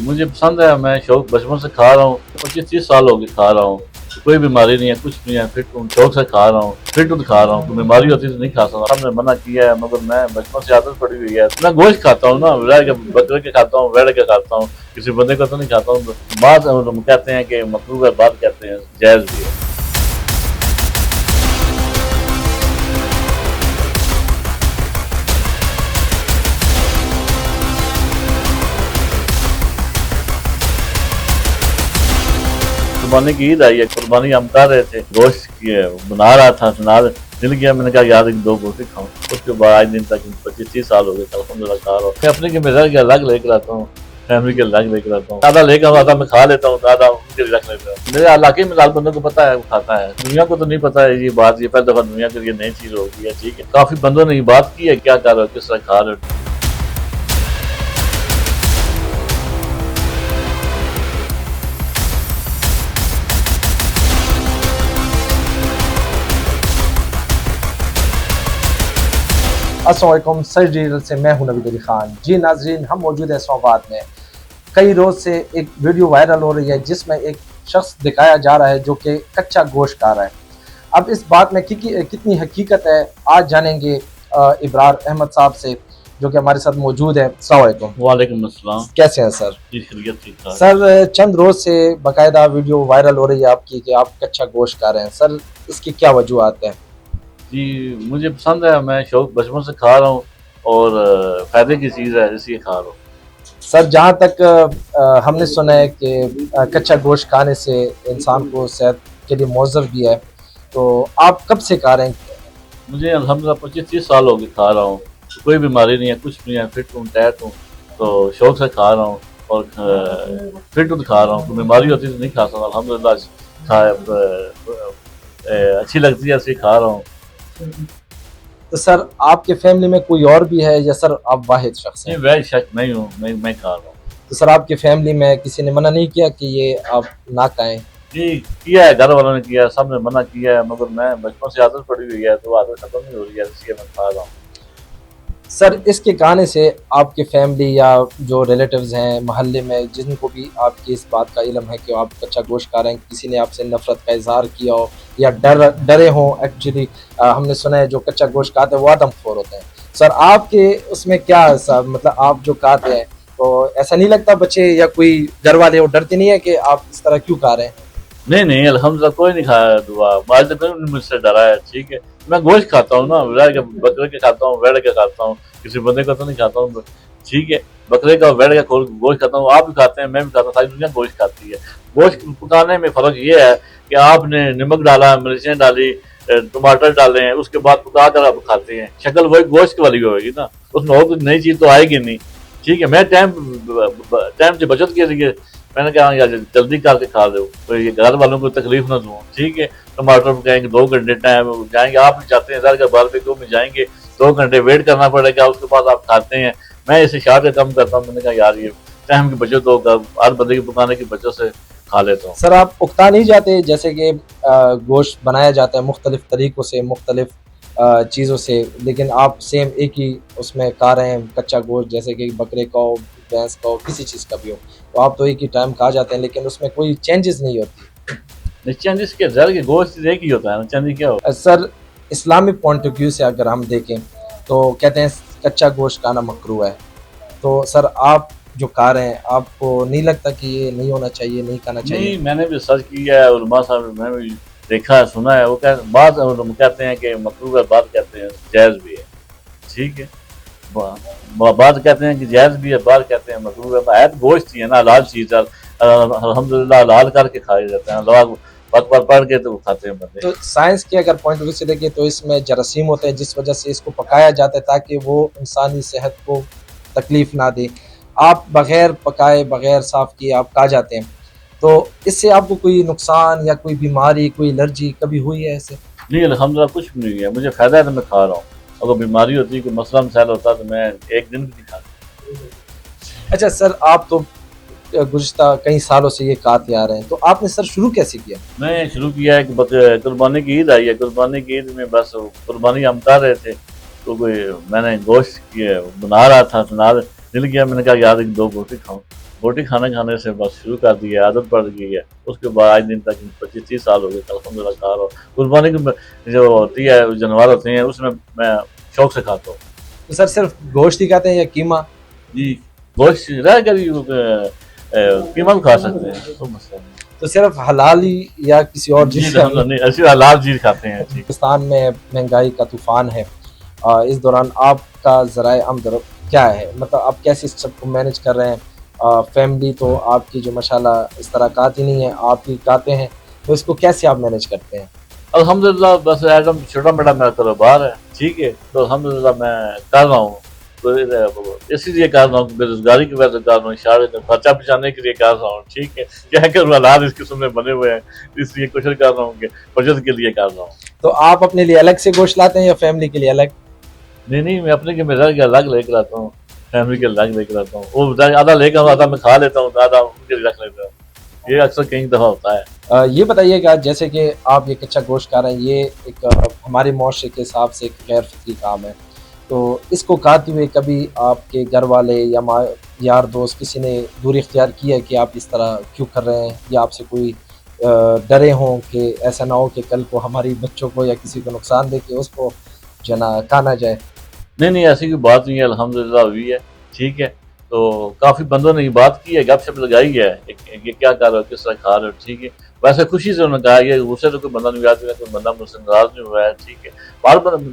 मुझे पसंद है, मैं शौक बचपन से खा रहा हूँ, 25-30 साल हो गए खा रहा हूँ। कोई बीमारी नहीं है, कुछ नहीं है, फिट हूँ, शौक से खा रहा हूँ, फिट हूँ तो खा रहा हूँ। तो बीमारी होती तो नहीं खा सकता, हमने मना किया है, मगर मैं बचपन से आदत पड़ी हुई है। मैं गोश्त खाता हूँ ना, गाय के, बकरे के खाता हूँ, भेड़ के खाता हूँ, किसी बंदे का तो नहीं खाता हूँ। बात हम कहते हैं कि मकरूह है, बात कहते हैं जायज़ भी है। कुर्बानी की ईद आई है, कुर्बानी हम कर रहे थे, गोश्त की बना रहा था, सुनार मिल गया, मैंने कहा यार एक दो गोश्त खाऊं। उसके बाद आज दिन तक 25-30 साल हो गए, अल्हम्दुलिल्लाह खा रहा हूँ। मैं अपने के मेरा के अलग लेकर आता हूँ, फैमिली के अलग लेकर आता हूँ। आधा लेकर आता मैं खा लेता हूँ, आधा उनके लिए रख लेता हूँ। मेरे इलाके में लाल बंदों को पता है, वो खाता है, दुनिया को तो नहीं पता है ये बात। ये पहली दफा दुनिया के लिए नई चीज हो गई है, ठीक है। काफी बंदों ने ये बात की है, क्या कर रहे हो, किस तरह खा रहे हो। अस्सलाम वालेकुम, सर्च डिजिटल से मैं हूं नवीद अली खान। जी नाजरीन, हम मौजूद हैं इस्लामाबाद में। कई रोज़ से एक वीडियो वायरल हो रही है जिसमें एक शख्स दिखाया जा रहा है जो कि कच्चा गोश्त खा रहा है। अब इस बात में कितनी हकीकत है, आज जानेंगे इब्रार अहमद साहब से, जो कि हमारे साथ मौजूद है। अस्सलाम वालेकुम। वालेकुम अस्सलाम। कैसे हैं सर? जी खैरियत, ठीक ठाक। सर, चंद रोज़ से बाकायदा वीडियो वायरल हो रही है आपकी कि आप कच्चा गोश्त खा रहे हैं। सर, इसकी क्या वजूहत है? जी मुझे पसंद है, मैं शौक बचपन से खा रहा हूँ और फ़ायदे की चीज़ है इसलिए खा रहा हूँ। सर, जहाँ तक हमने सुना है कि कच्चा गोश्त खाने से इंसान को सेहत के लिए मुअज़्ज़र भी है, तो आप कब से खा रहे हैं? मुझे अल्हम्दुलिल्लाह 25-30 साल हो गए खा रहा हूँ, तो कोई बीमारी नहीं है, कुछ नहीं है, फिट हूँ, टाइट हूँ, तो शौक से खा रहा हूँ और फिट हूँ तो खा रहा हूँ। तो बीमारी होती तो नहीं खा सकता, अल्हम्दुलिल्लाह अच्छी लगती है इसलिए खा रहा हूँ। तो सर, आपके फैमिली में कोई और भी है या सर आप वाहिद शख्स हैं? नहीं, मैं शक नहीं हूँ, मैं खा रहा हूँ। तो सर, आपकी फैमिली में किसी ने मना नहीं किया कि ये आप ना खाएं? जी किया है, घर वालों ने किया, सब ने मना किया है, मगर मैं बचपन से आदत पड़ी हुई है, तो आदत खत्म नहीं हो रही है, इसलिए मैं खा रहा हूँ। सर, इसके खाने से आपके फैमिली या जो रिलेटिव्स हैं महल्ले में, जिनको भी आपकी इस बात का इल्म है कि आप कच्चा गोश्त खा रहे हैं, किसी ने आपसे नफरत का इजहार किया हो या डरे हों? एक्चुअली हमने सुना है जो कच्चा गोश्त खाते हैं वो आदमखोर होते हैं। सर, आपके उसमें क्या सर, मतलब आप जो खाते हैं तो ऐसा नहीं लगता बच्चे या कोई घर वाले वो डरते नहीं है कि आप इस तरह क्यों खा रहे हैं? नहीं अल्हम्दुलिल्लाह कोई नहीं खाया दुआ, आज तक कोई मुझसे डरा है, ठीक है। मैं गोश्त खाता हूँ ना, गाय के, बकरे के खाता हूँ, भेड़ के खाता हूँ, किसी बंदे का तो नहीं खाता हूँ, ठीक है। बकरे का, भेड़ का गोश्त खाता हूँ, आप भी खाते हैं, मैं भी खाता हूँ, सारी दुनिया गोश्त खाती है। गोश्त पकाने में फ़र्क ये है कि आपने नमक डाला, मिर्चें डाली, टमाटर डाले हैं, उसके बाद पका कर आप खाते हैं, शक्ल वही गोश्त वाली होगी ना, उसमें और कुछ नई चीज़ तो आएगी नहीं, ठीक है। मैं टाइम से बचत के लिए मैंने कहा यार जल्दी करके खा दो, तो ये घर वालों को तकलीफ ना दूँ, ठीक है। टमाटर पकाएंगे 2 घंटे टाइम जाएंगे, आप भी चाहते हैं सर का बारबेक्यू में जाएंगे 2 घंटे वेट करना पड़ेगा, उसके बाद आप खाते हैं। मैं इसे शार्ट कम करता हूँ, मैंने कहा यार ये टाइम की बचत होगा, हर बंदे की पकाने की बचत से खा लेता हूँ। सर, आप उकता नहीं जाते जैसे कि गोश्त बनाया जाता है मुख्तलिफ तरीक़ों से, मुख्तलिफ चीज़ों से, लेकिन आप सेम एक ही उसमें खा रहे हैं कच्चा गोश्त, जैसे कि बकरे का हो, भैंस का हो, किसी चीज़ का भी हो, तो आप तो एक ही टाइम खा जाते हैं, लेकिन उसमें कोई चेंजेस नहीं होती? चेंजेस के जर के गोश्त एक ही होता है ना, चेंज क्या हो। Sir, Islamic point of view से अगर हम देखें तो कहते हैं कच्चा गोश्त खाना मकरूह है। तो सर, आप जो खा रहे हैं, आपको नहीं लगता कि ये नहीं होना चाहिए, नहीं खाना चाहिए? नहीं, मैंने भी सर्च किया है, उलमा साहब मैंने भी देखा है, सुना है, वो बात कहते हैं कि मकरूह है, बात कहते हैं जायज़ भी है, ठीक है। बात कहते हैं कि जायज़ भी है, बात कहते हैं मकरूह है। आयत गोश्त ही है ना, हलाल चीज़ है, अल्हम्दुलिल्लाह हलाल करके खाए जाते हैं, लोग पढ़ पढ़ के तो खाते हैं बंदे। तो साइंस के अगर पॉइंट ऑफ व्यू से देखें तो इसमें जरासीम होते हैं जिस वजह से इसको पकाया जाता है ताकि वो इंसानी सेहत को तकलीफ ना दे। आप बगैर पकाए, बगैर साफ़ किए आप खा जाते हैं, तो इससे आपको कोई नुकसान या कोई बीमारी, कोई एलर्जी कभी हुई है ऐसे? नहीं अल्हम्दुलिल्लाह कुछ भी नहीं है, मुझे फ़ायदा है तो मैं खा रहा हूँ। अगर बीमारी होती, कोई मसला मसाइल होता तो मैं एक दिन भी नहीं खाता। अच्छा सर, आप तो गुज़िश्ता कई सालों से ये खाते आ रहे हैं, तो आपने सर शुरू कैसे किया? मैं शुरू किया है कि कुर्बानी की ईद आई है, कुर्बानी की ईद में बस कुर्बानी हम कर रहे थे, तो कोई मैंने गोश्त बना रहा था, सुनार मिल गया, मैंने कहा यार 2 गोश्त खाऊं। रोटी खाना खाने से बस शुरू कर दिया है, आदत पड़ गई है। उसके बाद आज दिन तक 25-30 साल हो गए अल्हम्दुलिल्लाह खा रहा हूँ। कुर्बानी की जो होती है जानवर होते हैं उसमें मैं शौक से खाता हूँ। तो सर सिर्फ गोश्त ही खाते हैं या कीमा? जी गोश्त रह गई कीमा भी खा सकते हैं, तो मसला नहीं। तो सिर्फ हलाली या किसी और जी चीज़ से? नहीं, ऐसी हलाल चीज़ खाते हैं। ठीक पाकिस्तान में महंगाई का तूफान है, इस दौरान आपका ज़राए आमदनी क्या है? मतलब आप कैसे इस सब को मैनेज कर रहे हैं? फैमिली तो आपकी जो माशाल्लाह इस तरह खाती नहीं है, आप ही खाते हैं, तो इसको कैसे आप मैनेज करते हैं? अल्हम्दुलिल्लाह बस एकदम छोटा मोटा मेरा कारोबार है, ठीक है, तो अल्हम्दुलिल्लाह मैं कर रहा हूँ। तो इसीलिए कर रहा हूँ कि बेरोजगारी की वजह से कर रहा हूँ, शायद खर्चा बचाने के लिए कर रहा हूँ, ठीक है। क्या करूँ, हालात इस किस्म में बने हुए हैं, इसलिए कोशिश कर रहा हूँ कि बचत के लिए कर रहा हूँ। तो आप अपने लिए अलग से गोश्त लाते हैं या फैमिली के लिए अलग? नहीं, मैं अपने के मेरा के अलग लेकर आता हूँ, फैमिली के अलग लेकर आता हूँ। वो आधा लेकर आता, आधा मैं खा लेता हूँ, आधा उनके लिए रख लेता हूँ। ये अक्सर कई दफ़ा होता है। ये बताइएगा, जैसे कि आप ये कच्चा गोश्त खा रहे हैं, ये एक हमारे मुआशरे के हिसाब से एक गैर फितरी काम है, तो इसको खाते हुए कभी आपके घर वाले या यार दोस्त किसी ने दूरी इख्तियार की है कि आप इस तरह क्यों कर रहे हैं, या आपसे कोई डरे हों कि ऐसा ना हो कि कल को हमारी बच्चों को या किसी को नुकसान दे के उसको जो ना कहा ना जाए? नहीं, ऐसी कोई बात नहीं है, अल्हम्दुलिल्लाह हुई है, ठीक है। तो काफ़ी बंदों ने ये बात की है, गपशप लगाई है, ये क्या कर रहे हो, किस तरह खा रहे हो, ठीक है। वैसे खुशी से उन्होंने कहा, ये गुस्से से कोई बंदा नहीं आता, कोई बंदा मुझसे नाराज नहीं हुआ है, ठीक है।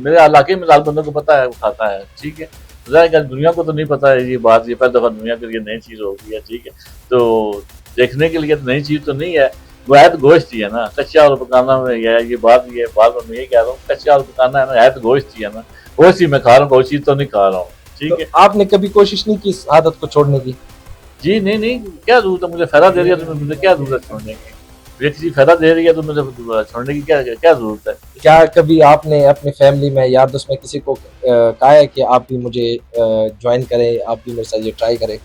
मेरे इलाके में लाल बंदों को पता है, वो खाता है, ठीक है। ज़ाहिर दुनिया को तो नहीं पता है ये बात, ये पहली दफ़ा दुनिया के लिए नई चीज़ हो गई है, ठीक है। तो देखने के लिए नई चीज़ तो नहीं है, वो है तो गोश्त ही है ना, कच्चा और पकाना में ये बात ही है। बात मैं ये कह रहा हूँ, कच्चा और पकाना है ना, है तो गोश्त ही है ना, गोश्त ही मैं खा रहा हूँ, कोई चीज़ तो नहीं खा रहा हूँ, ठीक है। तो आपने कभी कोशिश नहीं की इस आदत को छोड़ने की? जी नहीं, क्या ज़रूरत है, मुझे फ़ायदा दे रही है तो मुझे क्या ज़रूरत है छोड़ने की। ये किसी फ़ायदा दे रही है तो मुझे छोड़ने की क्या ज़रूरत है। क्या कभी आपने अपनी फैमिली में, यार दोस्त में किसी को कहा है कि आप भी मुझे ज्वाइन करें, आप भी मेरे साथ ये ट्राई करें?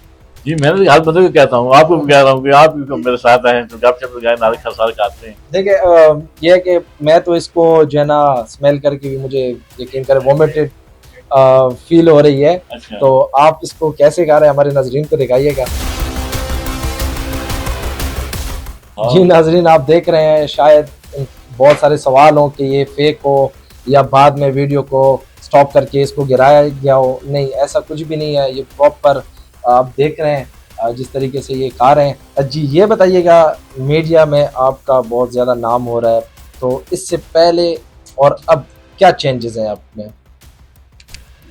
जी मैंने तो हर बंदे को कहता हूँ, आपको भी कह रहा हूँ कि आप भी मेरे साथ आए तो गपशप लगाए, नारे खरसार खाते हैं। देखिए ये है कि मैं तो इसको जो है ना स्मेल करके भी मुझे यकीन करें वोमिटेड फील हो रही है। अच्छा। तो आप इसको कैसे खा रहे हैं, हमारे नाजरीन को दिखाइएगा। हाँ। जी नाजरीन, आप देख रहे हैं, शायद बहुत सारे सवाल हो कि ये फेक हो या बाद में वीडियो को स्टॉप करके इसको गिराया गया हो। नहीं, ऐसा कुछ भी नहीं है, ये प्रॉपर आप देख रहे हैं जिस तरीके से ये खा रहे हैं। जी ये बताइएगा, मीडिया में आपका बहुत ज़्यादा नाम हो रहा है, तो इससे पहले और अब क्या चेंजेस हैं आप में?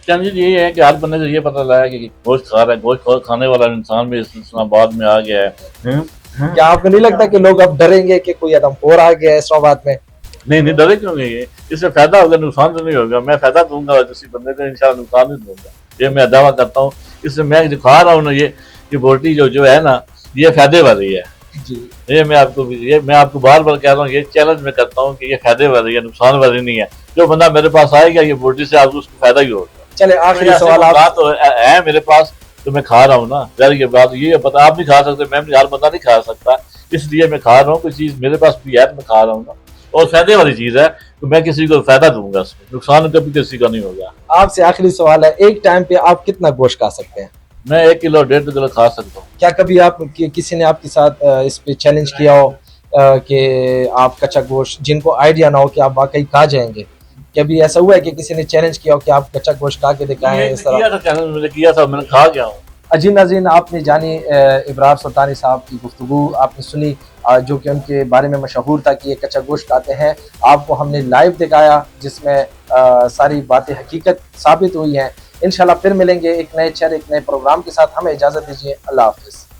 चैलेंज ये है कि हर बंदे को ये पता लगा कि गोश्त खा रहा है, गोश्त खाने वाला इंसान भी इस्लामाबाद में आ गया है। क्या आपको नहीं लगता कि लोग अब डरेंगे कि कोई आदमखोर आ गया है इस्लामाबाद में? नहीं डरे क्यों नहीं है, इससे फायदा होगा, नुकसान तो नहीं होगा। मैं फायदा दूंगा किसी बंदे को, इंशाल्लाह नुकसान नहीं दूंगा, ये मैं दावा करता हूँ। इससे मैं जो खा रहा हूँ ना, ये बोटी जो है ना, ये फायदे वाली है जी। ये मैं आपको बार बार कह रहा हूँ, ये चैलेंज मैं करता हूँ कि ये फायदे वाली है, नुकसान वाली नहीं है। जो बंदा मेरे पास आएगा ये बोटी से, आपको उसको फायदा ही होगा। चले आखिरी सवाल आप तो है मेरे पास, तो मैं खा रहा हूँ ना, जाहिर की बात ये पता, आप नहीं खा सकते, मैं हर बंदा नहीं खा सकता, इसलिए मैं खा रहा हूँ। कोई चीज़ मेरे पास भी है तो मैं खा रहा हूँ ना, और फायदे वाली चीज़ है तो मैं किसी को फायदा दूंगा, नुकसान कभी किसी का नहीं होगा। आपसे आखिरी सवाल है, एक टाइम पे आप कितना गोश्त खा सकते हैं? मैं 1 किलो 1.5 किलो खा सकता हूँ। क्या कभी आप किसी ने आपके साथ इस पे चैलेंज किया हो कि आप कच्चा गोश्त, जिनको आइडिया ना हो कि आप वाकई खा जाएंगे, कभी ऐसा हुआ है कि किसी ने चैलेंज किया हो कि आप कच्चा गोश्त खा के दिखाएं इस तरह? किया था, मैंने खा गया हूँ। जी नाज़रीन, आपने जानी इब्रार सुल्तानी साहब की गुफ्तगू आपने सुनी, जो कि उनके बारे में मशहूर था कि ये कच्चा गोश्त खाते हैं। आपको हमने लाइव दिखाया जिसमें सारी बातें हकीकत साबित हुई हैं। इंशाल्लाह फिर मिलेंगे एक नए प्रोग्राम के साथ। हमें इजाज़त दीजिए, अल्लाह हाफ़िज़।